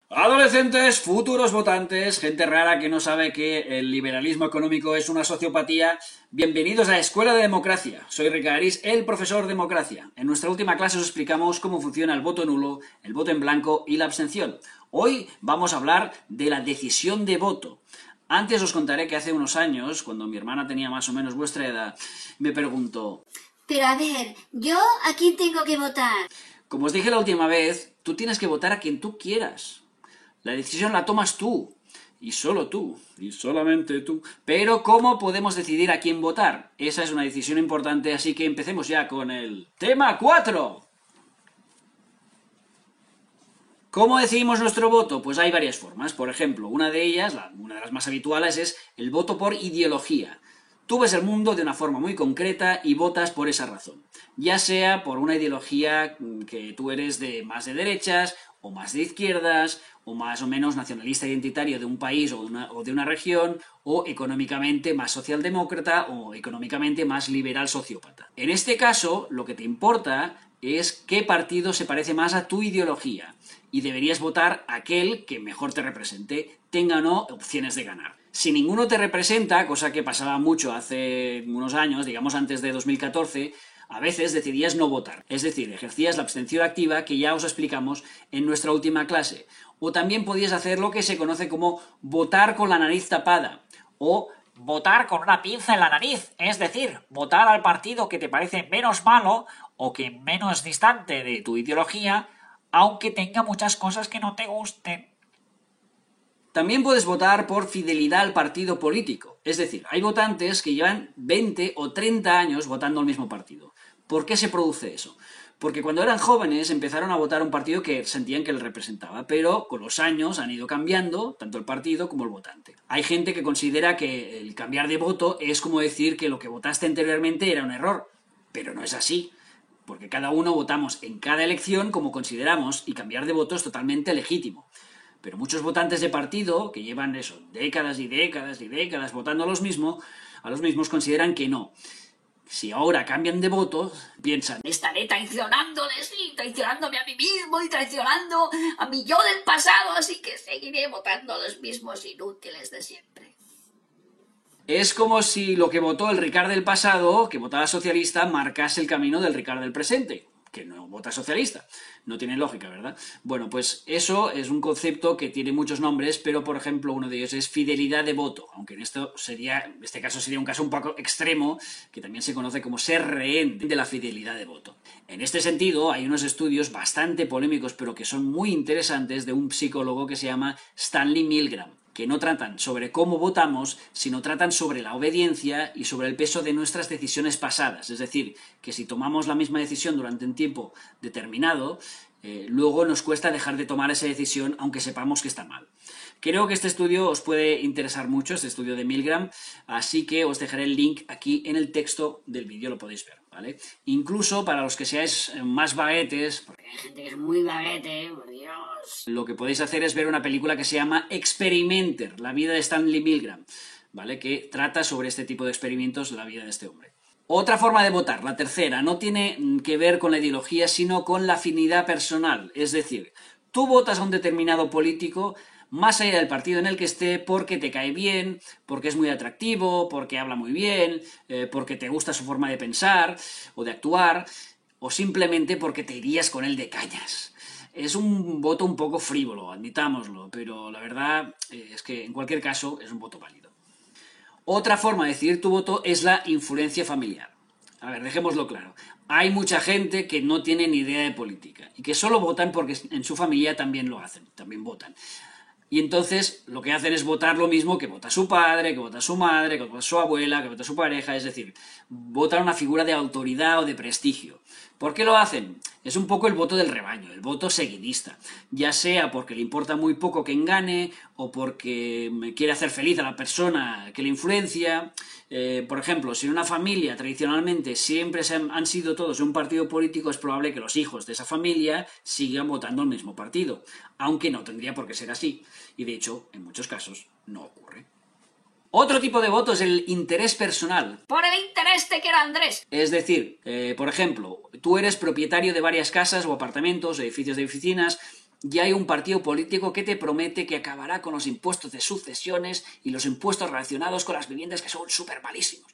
Adolescentes, futuros votantes, gente rara que no sabe que el liberalismo económico es una sociopatía, bienvenidos a la Escuela de Democracia. Soy Ricarís, el profesor de Democracia. En nuestra última clase os explicamos cómo funciona el voto nulo, el voto en blanco y la abstención. Hoy vamos a hablar de la decisión de voto. Antes os contaré que hace unos años, cuando mi hermana tenía más o menos vuestra edad, me preguntó: Pero a ver, ¿yo a quién tengo que votar? como os dije la última vez, tú tienes que votar a quien tú quieras. La decisión la tomas tú, y solo tú, y solamente tú. Pero ¿cómo podemos decidir a quién votar? Esa es una decisión importante, así que empecemos ya con el tema 4. ¿Cómo decidimos nuestro voto? Pues hay varias formas. Por ejemplo, una de ellas, una de las más habituales, es el voto por ideología. Tú ves el mundo de una forma muy concreta y votas por esa razón. Ya sea por una ideología que tú eres más de derechas, o más de izquierdas, o más o menos nacionalista identitario de un país o de una región, o económicamente más socialdemócrata, o económicamente más liberal sociópata. En este caso, lo que te importa es qué partido se parece más a tu ideología, y deberías votar aquel que mejor te represente, tenga o no opciones de ganar. Si ninguno te representa, cosa que pasaba mucho hace unos años, digamos antes de 2014, a veces decidías no votar, es decir, ejercías la abstención activa que ya os explicamos en nuestra última clase. O también podías hacer lo que se conoce como votar con la nariz tapada, o votar con una pinza en la nariz, es decir, votar al partido que te parece menos malo o que menos distante de tu ideología, aunque tenga muchas cosas que no te gusten. también puedes votar por fidelidad al partido político. Es decir, hay votantes que llevan 20 o 30 años votando al mismo partido. ¿Por qué se produce eso? Porque cuando eran jóvenes empezaron a votar un partido que sentían que les representaba, pero con los años han ido cambiando tanto el partido como el votante. Hay gente que considera que el cambiar de voto es como decir que lo que votaste anteriormente era un error, pero no es así, porque cada uno votamos en cada elección como consideramos y cambiar de voto es totalmente legítimo. Pero muchos votantes de partido, que llevan eso, décadas y décadas y décadas votando a los mismos consideran que no. Si ahora cambian de voto, piensan: Estaré traicionándoles y traicionándome a mí mismo y traicionando a mi yo del pasado, así que seguiré votando a los mismos inútiles de siempre. es como si lo que votó el Ricard del pasado, que votaba socialista, marcase el camino del Ricard del presente, que no vota socialista. No tiene lógica, ¿verdad? Bueno, pues eso es un concepto que tiene muchos nombres, pero por ejemplo uno de ellos es fidelidad de voto, aunque este caso sería un caso un poco extremo, que también se conoce como ser rehén de la fidelidad de voto. En este sentido, hay unos estudios bastante polémicos, pero que son muy interesantes, de un psicólogo que se llama Stanley Milgram, que no tratan sobre cómo votamos, sino tratan sobre la obediencia y sobre el peso de nuestras decisiones pasadas. Es decir, que si tomamos la misma decisión durante un tiempo determinado, luego nos cuesta dejar de tomar esa decisión aunque sepamos que está mal. Creo que este estudio os puede interesar mucho, este estudio de Milgram, así que os dejaré el link aquí en el texto del vídeo, lo podéis ver, ¿vale? Incluso para los que seáis más vaguetes, Hay gente que es muy baguete, por Dios. lo que podéis hacer es ver una película que se llama Experimenter, la vida de Stanley Milgram, ¿vale? Que trata sobre este tipo de experimentos, la vida de este hombre. Otra forma de votar, la tercera, no tiene que ver con la ideología, sino con la afinidad personal. Es decir, tú votas a un determinado político más allá del partido en el que esté, porque te cae bien, porque es muy atractivo, porque habla muy bien, porque te gusta su forma de pensar o de actuar, o simplemente porque te irías con él de cañas. Es un voto un poco frívolo, admitámoslo, pero la verdad es que en cualquier caso es un voto válido. Otra forma de decidir tu voto es la influencia familiar. A ver, dejémoslo claro. Hay mucha gente que no tiene ni idea de política y que solo votan porque en su familia también lo hacen, también votan. Y entonces lo que hacen es votar lo mismo que vota su padre, que vota su madre, que vota su abuela, que vota su pareja, es decir, votan una figura de autoridad o de prestigio. ¿Por qué lo hacen? Es un poco el voto del rebaño, el voto seguidista, ya sea porque le importa muy poco quien gane o porque quiere hacer feliz a la persona que le influencia. Por ejemplo, si en una familia tradicionalmente siempre han sido todos de un partido político, es probable que los hijos de esa familia sigan votando al mismo partido, aunque no tendría por qué ser así, y de hecho, en muchos casos, no ocurre. Otro tipo de voto es el interés personal. Por el interés te quiero, Andrés. Es decir, por ejemplo, tú eres propietario de varias casas o apartamentos, edificios de oficinas, ya hay un partido político que te promete que acabará con los impuestos de sucesiones y los impuestos relacionados con las viviendas, que son súper malísimos.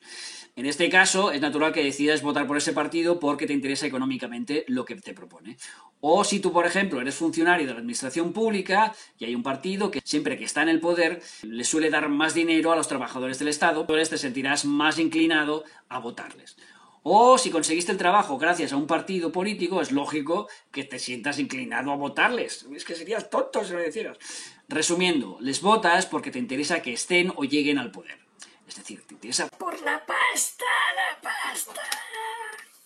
En este caso, es natural que decidas votar por ese partido porque te interesa económicamente lo que te propone. O si tú, por ejemplo, eres funcionario de la administración pública y hay un partido que siempre que está en el poder le suele dar más dinero a los trabajadores del Estado, entonces te sentirás más inclinado a votarles. O si conseguiste el trabajo gracias a un partido político, es lógico que te sientas inclinado a votarles. Es que serías tonto si lo hicieras. Resumiendo, les votas porque te interesa que estén o lleguen al poder. Es decir, te interesa... Por la pasta, la pasta.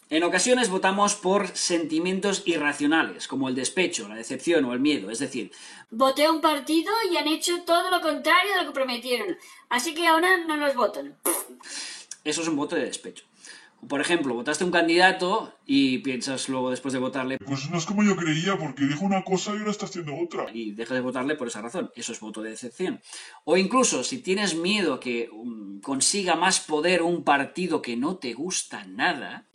En ocasiones votamos por sentimientos irracionales, como el despecho, la decepción o el miedo. Es decir, Voté a un partido y han hecho todo lo contrario de lo que prometieron. Así que ahora no los votan. eso es un voto de despecho. Por ejemplo, votaste a un candidato y piensas luego después de votarle Pues no es como yo creía, porque dijo una cosa y ahora está haciendo otra. y dejas de votarle por esa razón. Eso es voto de decepción. O incluso, si tienes miedo a que consiga más poder un partido que no te gusta nada,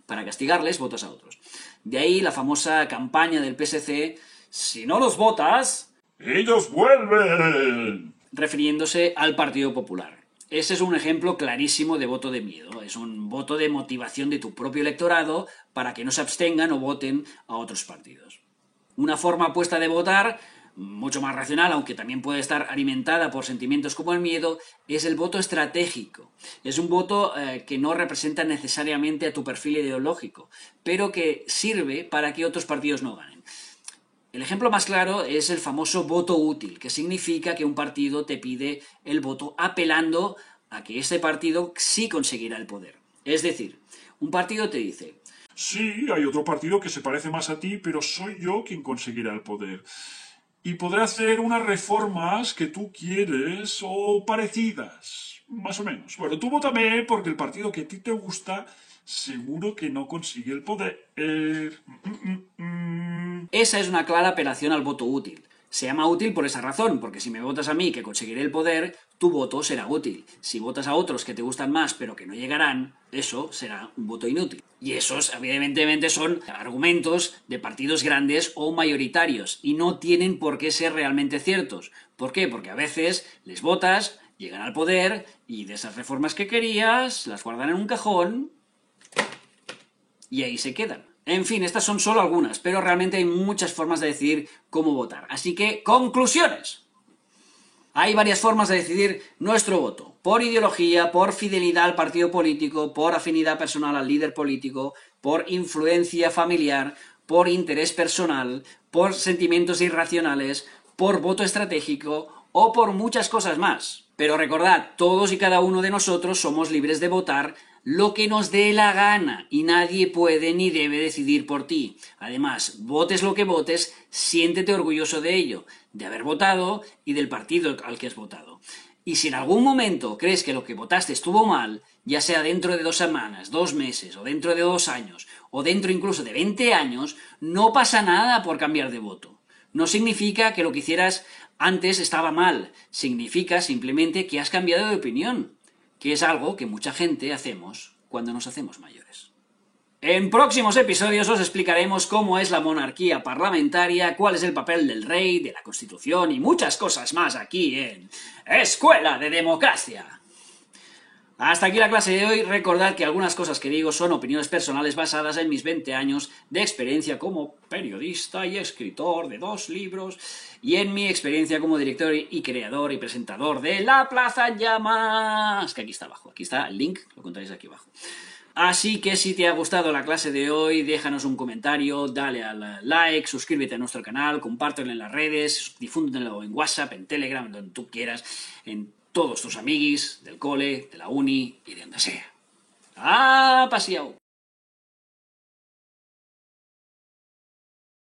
para castigarles, votas a otros. De ahí la famosa campaña del PSC, si no los votas, ¡Ellos vuelven! refiriéndose al Partido Popular. Ese es un ejemplo clarísimo de voto de miedo. Es un voto de motivación de tu propio electorado para que no se abstengan o voten a otros partidos. Una forma opuesta de votar, mucho más racional, aunque también puede estar alimentada por sentimientos como el miedo, es el voto estratégico. Es un voto que no representa necesariamente a tu perfil ideológico, pero que sirve para que otros partidos no ganen. El ejemplo más claro es el famoso voto útil, que significa que un partido te pide el voto apelando a que ese partido sí conseguirá el poder. Es decir, un partido te dice: Sí, hay otro partido que se parece más a ti, pero soy yo quien conseguirá el poder. Y podré hacer unas reformas que tú quieres o parecidas, más o menos. Bueno, tú vótame porque el partido que a ti te gusta seguro que no consigue el poder. Esa es una clara apelación al voto útil. Se llama útil por esa razón, porque si me votas a mí que conseguiré el poder, tu voto será útil. Si votas a otros que te gustan más pero que no llegarán, eso será un voto inútil. Y esos, evidentemente, son argumentos de partidos grandes o mayoritarios, y no tienen por qué ser realmente ciertos. ¿Por qué? Porque a veces les votas, llegan al poder, y de esas reformas que querías, las guardan en un cajón, y ahí se quedan. En fin, estas son solo algunas, pero realmente hay muchas formas de decidir cómo votar. Así que, conclusiones. Hay varias formas de decidir nuestro voto. Por ideología, por fidelidad al partido político, por afinidad personal al líder político, por influencia familiar, por interés personal, por sentimientos irracionales, por voto estratégico o por muchas cosas más. Pero recordad, todos y cada uno de nosotros somos libres de votar lo que nos dé la gana y nadie puede ni debe decidir por ti. Además, votes lo que votes, siéntete orgulloso de ello, de haber votado y del partido al que has votado. Y si en algún momento crees que lo que votaste estuvo mal, ya sea dentro de 2 semanas, 2 meses, o dentro de 2 años, o dentro incluso de 20 años, no pasa nada por cambiar de voto. No significa que lo que hicieras antes estaba mal, significa simplemente que has cambiado de opinión, que es algo que mucha gente hacemos cuando nos hacemos mayores. En próximos episodios os explicaremos cómo es la monarquía parlamentaria, cuál es el papel del rey, de la Constitución y muchas cosas más aquí en Escuela de Democracia. Hasta aquí la clase de hoy. Recordad que algunas cosas que digo son opiniones personales basadas en mis 20 años de experiencia como periodista y escritor de 2 libros y en mi experiencia como director y creador y presentador de La Plaza en Llamas, que aquí está abajo, aquí está el link, lo encontráis aquí abajo. Así que si te ha gustado la clase de hoy, déjanos un comentario, dale al like, suscríbete a nuestro canal, compártelo en las redes, difúndelo en WhatsApp, en Telegram, donde tú quieras, en todos tus amiguis, del cole, de la uni y de donde sea. ¡Ah, pasiao!